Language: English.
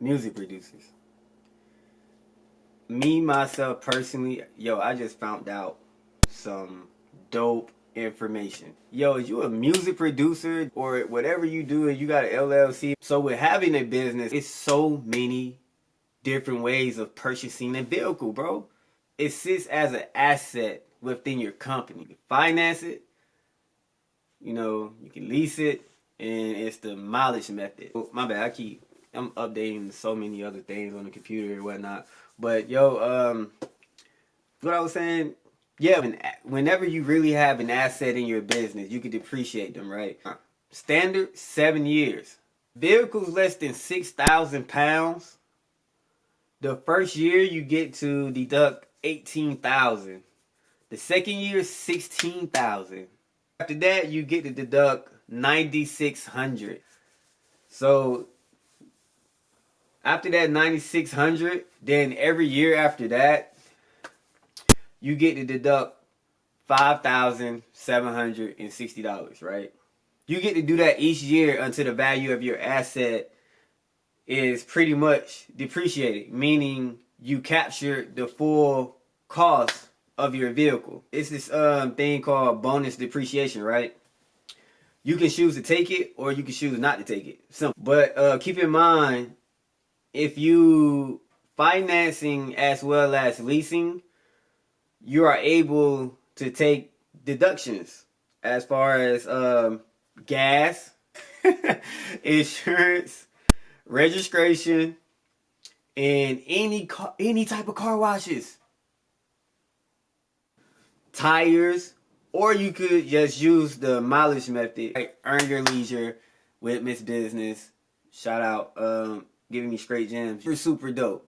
music producers. Me, myself, personally, yo, I just found out some dope information. Yo, is you a music producer or whatever you do and you got an LLC? So with having a business, it's so many different ways of purchasing a vehicle, bro. It sits as an asset within your company. You can finance it, you can lease it, and it's the mileage method. Oh, my bad, I'm updating so many other things on the computer and whatnot. But yo, what I was saying, yeah, whenever you really have an asset in your business, you can depreciate them, right? Standard 7 years. Vehicles less than 6,000 pounds. The first year you get to deduct 18,000. The second year 16,000. After that you get to deduct 9,600. So after that 9,600, then every year after that you get to deduct $5,760, right? You get to do that each year until the value of your asset is pretty much depreciated, meaning you capture the full cost of your vehicle. It's this thing called bonus depreciation, right? You can choose to take it or you can choose not to take it. Simple. But keep in mind, if you financing as well as leasing, you are able to take deductions as far as gas, insurance, registration, and any type of car washes, tires, or you could just use the mileage method. Like Earn Your Leisure with Miss Business. Shout out, giving me straight gems. You're super dope.